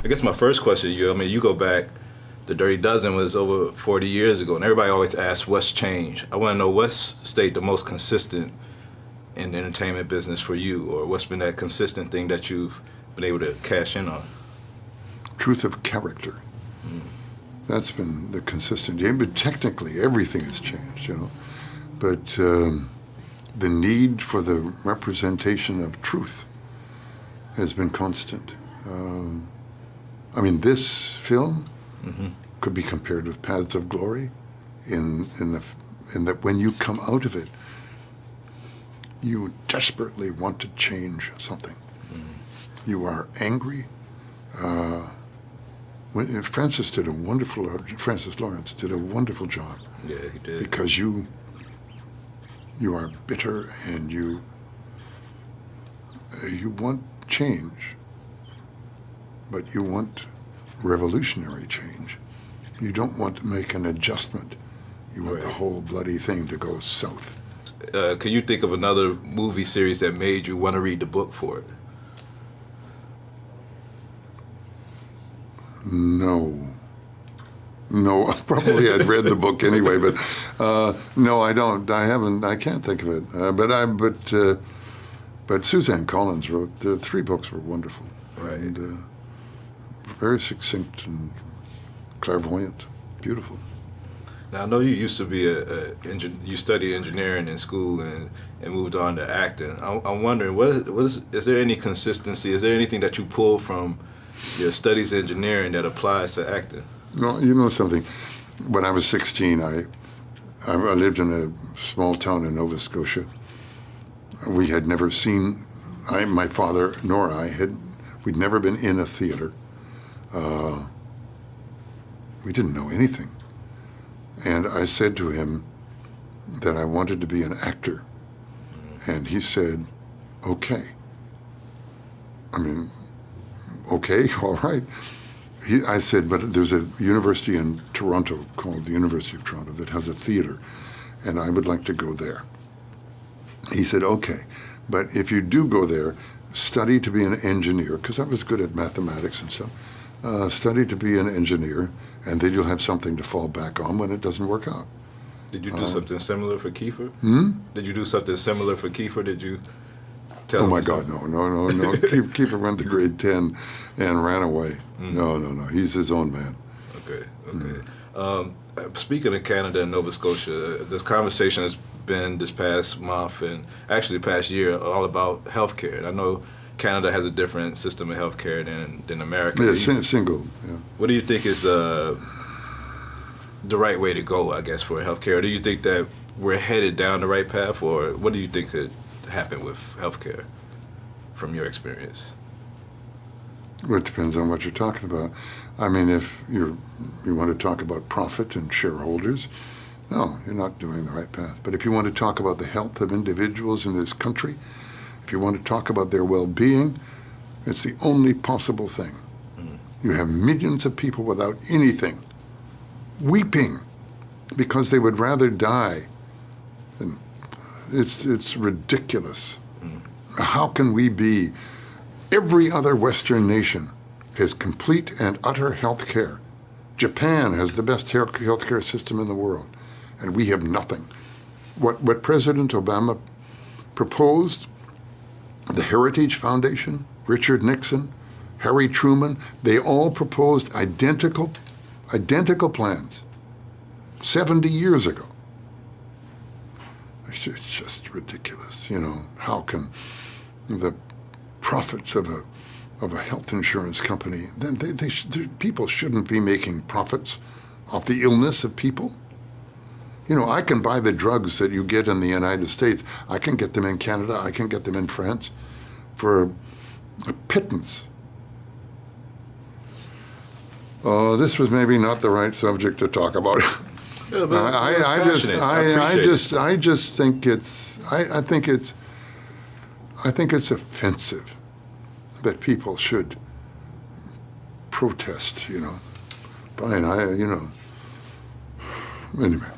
guess my first question to you, I mean, you go back, The Dirty Dozen was over 40 years ago, and everybody always asks, what's changed? I want to know what's stayed the most consistent in the entertainment business for you, or what's been that consistent thing that you've been able to cash in on? Truth of character. That's been the consistent game, but technically everything has changed, you know. But the need for the representation of truth has been constant. I mean, this film could be compared with Paths of Glory in that when you come out of it, you desperately want to change something. You are angry. Francis Lawrence did a wonderful job. Yeah, he did. Because you are bitter and you want change, but you want revolutionary change. You don't want to make an adjustment. You want the whole bloody thing to go south. Can you think of another movie series that made you want to read the book for it? No, probably I'd read the book anyway, but no, I don't. I haven't. I can't think of it. But Suzanne Collins wrote the 3 books were wonderful, and very succinct and clairvoyant, beautiful. Now I know you used to be you studied engineering in school and moved on to acting. I'm wondering, is there any consistency? Is there anything that you pull from your studies in engineering that applies to acting? No, you know something. When I was 16, I lived in a small town in Nova Scotia. We had never seen, my father nor I we'd never been in a theater. We didn't know anything. And I said to him that I wanted to be an actor. And he said, okay. I mean, okay, all right. I said, but there's a university in Toronto called the University of Toronto that has a theater, and I would like to go there. He said, okay, but if you do go there, study to be an engineer, because I was good at mathematics and stuff. Study to be an engineer, and then you'll have something to fall back on when it doesn't work out. Did you do something similar for Kiefer? Did you do something similar for Kiefer? Did you tell him? Oh my God, no. Kiefer went to grade 10 and ran away. No. He's his own man. Okay. Speaking of Canada and Nova Scotia, this conversation has been this past month and actually the past year all about healthcare. And I know Canada has a different system of healthcare than America. Yeah, single. Yeah. What do you think is the right way to go, I guess, for healthcare? Do you think that we're headed down the right path, or what do you think could happen with healthcare from your experience? Well, it depends on what you're talking about. I mean, if you want to talk about profit and shareholders, no, you're not doing the right path. But if you want to talk about the health of individuals in this country, if you want to talk about their well-being, it's the only possible thing. You have millions of people without anything, weeping because they would rather die. And it's ridiculous. How can we be? Every other Western nation has complete and utter health care. Japan has the best health care system in the world, and we have nothing. What President Obama proposed, the Heritage Foundation, Richard Nixon, Harry Truman, they all proposed identical plans 70 years ago. It's just ridiculous, you know. How can the profits of a health insurance company, then people shouldn't be making profits off the illness of people? You know, I can buy the drugs that you get in the United States. I can get them in Canada. I can get them in France for a pittance. Oh, this was maybe not the right subject to talk about. Yeah, I just think it's offensive that people should protest. You know, fine. Anyway.